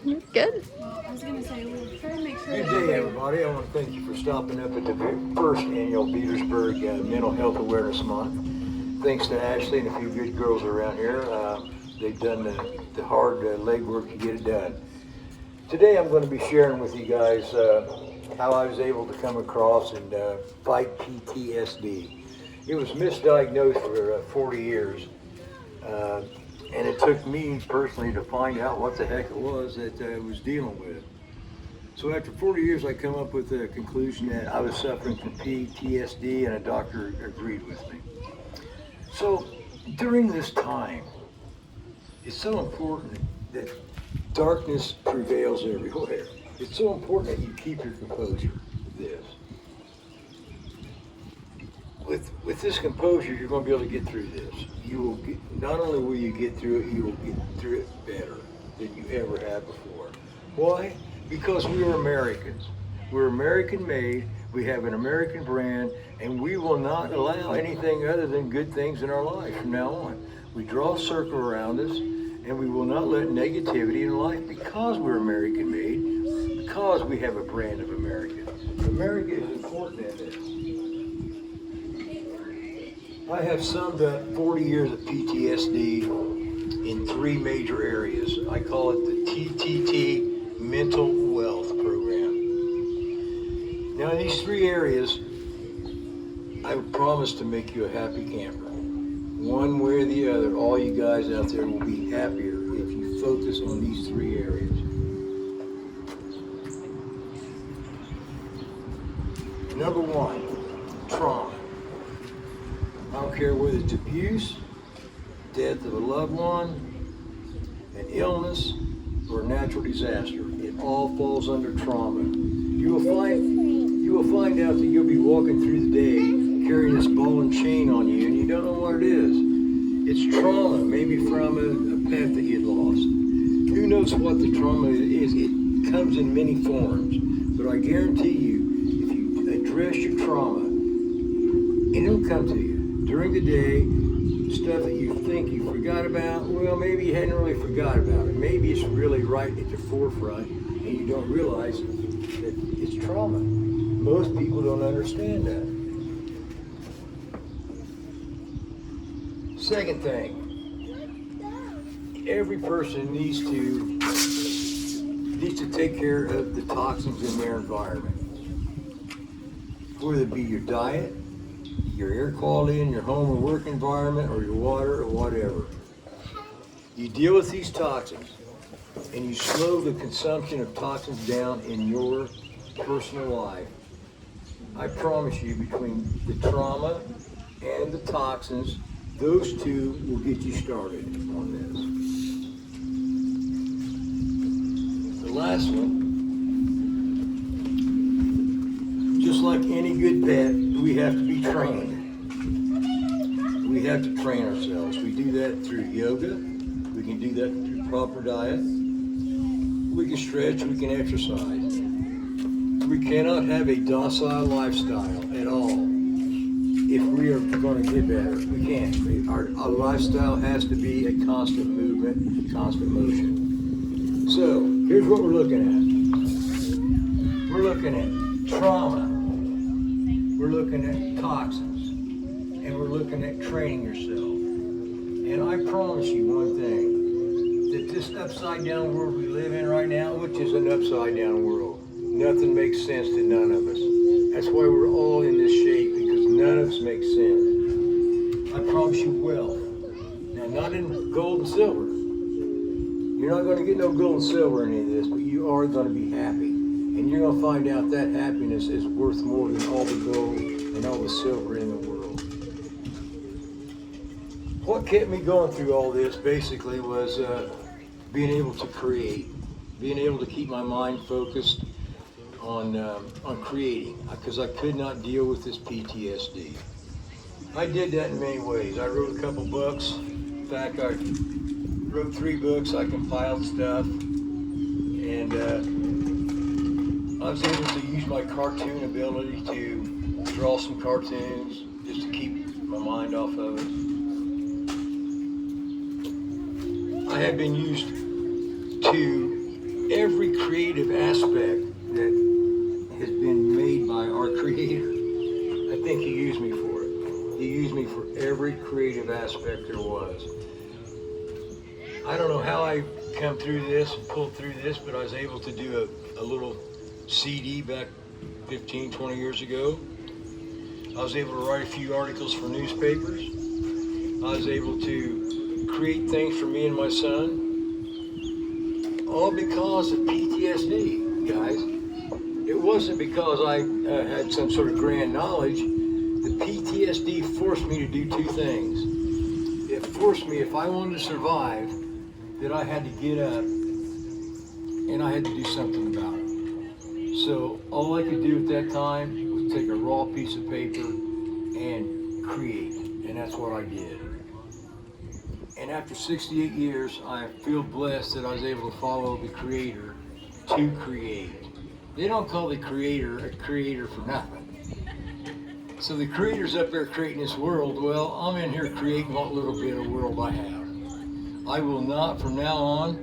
Good. Well, I was going to say, we'll try to make sure Good that day, everybody. I want to thank you for stopping up at the first annual Petersburg Mental Health Awareness Month. Thanks to Ashley and a few good girls around here. They've done the hard legwork to get it done. Today I'm going to be sharing with you guys how I was able to come across and fight PTSD. It was misdiagnosed for 40 years. And it took me personally to find out what the heck it was that I was dealing with. So after 40 years, I come up with the conclusion that I was suffering from PTSD, and a doctor agreed with me. So during this time, it's so important that darkness prevails everywhere. It's so important that you keep your composure with this. With this composure, you're going to be able to get through this. You will get, not only will you get through it, you will get through it better than you ever have before. Why? Because we are Americans. We're American made, we have an American brand, and we will not allow anything other than good things in our life from now on. We draw a circle around us, and we will not let negativity in life because we're American made, because we have a brand of America. America is important in this. I have summed up 40 years of PTSD in 3 major areas. I call it the TTT Mental Wealth program. Now in these 3 areas, I promise to make you a happy camper. One way or the other, all you guys out there will be happier if you focus on these 3 areas. Number 1, trauma. I don't care whether it's abuse, death of a loved one, an illness, or a natural disaster. It all falls under trauma. You will find out that you'll be walking through the day carrying this ball and chain on you, and you don't know what it is. It's trauma, maybe from a pet that you lost. Who knows what the trauma is? It comes in many forms, but I guarantee you, if you address your trauma, it'll come to you. During the day, stuff that you think you forgot about, well, maybe you hadn't really forgot about it. Maybe it's really right at the forefront, and you don't realize that it's trauma. Most people don't understand that. Second thing, every person needs to take care of the toxins in their environment. Whether it be your diet, your air quality in your home or work environment, or your water, or whatever. You deal with these toxins, and you slow the consumption of toxins down in your personal life. I promise you, between the trauma and the toxins, those 2 will get you started on this. The last one, just like any good pet, we have to be trained. We have to train ourselves. We do that through yoga. We can do that through proper diet. We can stretch, we can exercise. We cannot have a docile lifestyle at all if we are going to get better. We can't. Our lifestyle has to be a constant movement, constant motion. So, here's what we're looking at. We're looking at trauma. We're looking at toxins, and we're looking at training yourself. And I promise you one thing, that this upside down world we live in right now, which is an upside down world, nothing makes sense to none of us. That's why we're all in this shape, because none of us make sense. I promise you wealth. Now, not in gold and silver. You're not going to get no gold and silver in any of this, but you are going to be happy. And you're going to find out that happiness is worth more than all the gold and all the silver in the world. What kept me going through all this basically was being able to create, being able to keep my mind focused on creating, because I could not deal with this PTSD. I did that in many ways. I wrote a couple books. In fact, I wrote 3 books. I compiled stuff, and I was able to use my cartoon ability to draw some cartoons just to keep my mind off of it. I have been used to every creative aspect that has been made by our Creator. I think He used me for it. He used me for every creative aspect there was. I don't know how I come through this and pulled through this, but I was able to do a little CD back 15, 20 years ago. I was able to write a few articles for newspapers. I was able to create things for me and my son. All because of PTSD, guys. It wasn't because I had some sort of grand knowledge. The PTSD forced me to do two things. It forced me, if I wanted to survive, that I had to get up and I had to do something about it. So all I could do at that time was take a raw piece of paper and create, and that's what I did. And after 68 years, I feel blessed that I was able to follow the Creator to create. They don't call the Creator a creator for nothing. So the Creator's up there creating this world. Well, I'm in here creating what little bit of world I have. I will not, from now on,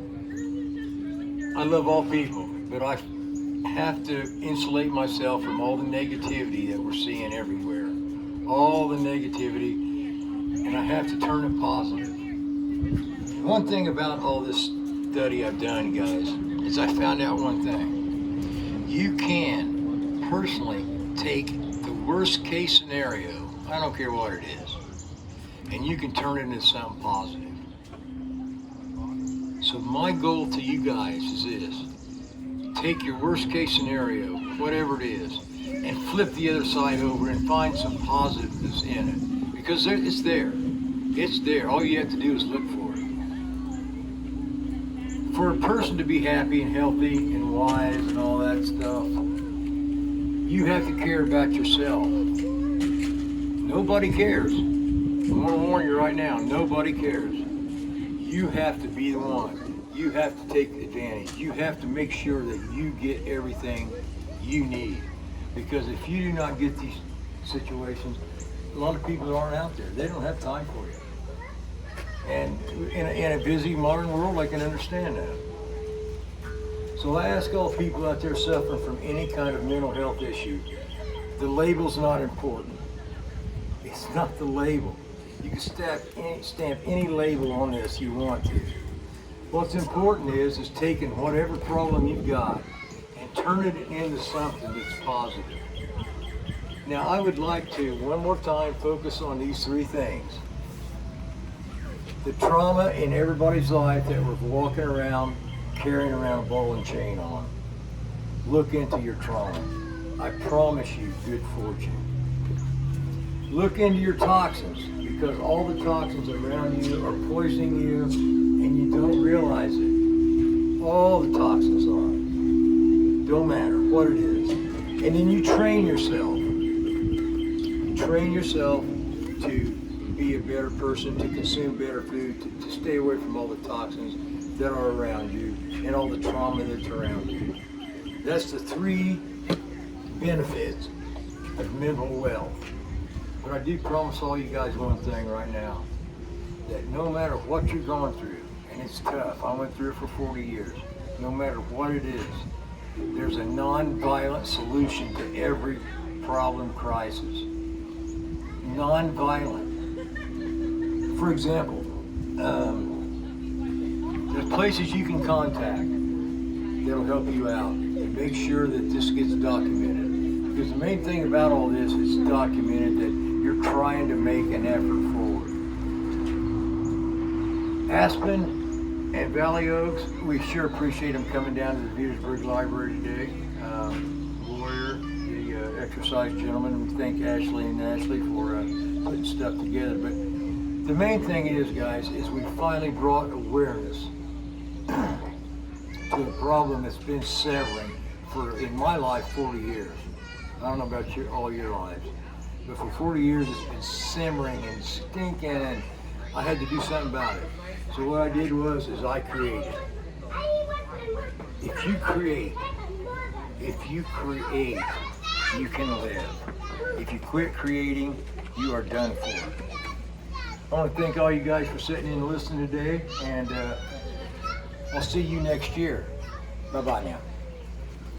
I love all people, but I have to insulate myself from all the negativity that we're seeing everywhere. All the negativity, and I have to turn it positive. One thing about all this study I've done, guys, is I found out one thing. You can personally take the worst case scenario, I don't care what it is, and you can turn it into something positive. So my goal to you guys is this. Take your worst case scenario, whatever it is, and flip the other side over and find some positiveness in it. Because it's there. It's there. All you have to do is look for it. For a person to be happy and healthy and wise and all that stuff, you have to care about yourself. Nobody cares. I'm going to warn you right now, nobody cares. You have to be the one. You have to take advantage. You have to make sure that you get everything you need. Because if you do not get these situations, a lot of people aren't out there. They don't have time for you. And in a busy modern world, I can understand that. So I ask all people out there suffering from any kind of mental health issue, the label's not important. It's not the label. You can stamp any label on this you want to. What's important is taking whatever problem you've got and turn it into something that's positive. Now I would like to, one more time, focus on these three things. The trauma in everybody's life that we're walking around, carrying around a ball and chain on. Look into your trauma. I promise you good fortune. Look into your toxins, because all the toxins around you are poisoning you and you don't realize it. All the toxins are. Don't matter what it is. And then you train yourself. You train yourself to be a better person, to consume better food, to stay away from all the toxins that are around you and all the trauma that's around you. That's the three benefits of mental wealth. But I do promise all you guys one thing right now, that no matter what you're going through, and it's tough, I went through it for 40 years, no matter what it is, there's a non-violent solution to every problem, crisis. Non-violent. For example, there's places you can contact that'll help you out and make sure that this gets documented. Because the main thing about all this is documented that you're trying to make an effort forward. Aspen and Valley Oaks, we sure appreciate them coming down to the Petersburg Library today. Lawyer, the exercise gentleman, we thank Ashley and Ashley for putting stuff together. But the main thing is, guys, is we finally brought awareness to a problem that's been severing for, in my life, 40 years. I don't know about all your lives, but for 40 years it's been simmering and stinking, and I had to do something about it. So what I did was I created. If you create, you can live. If you quit creating, you are done for. I want to thank all you guys for sitting in and listening today, and I'll see you next year. Bye-bye now.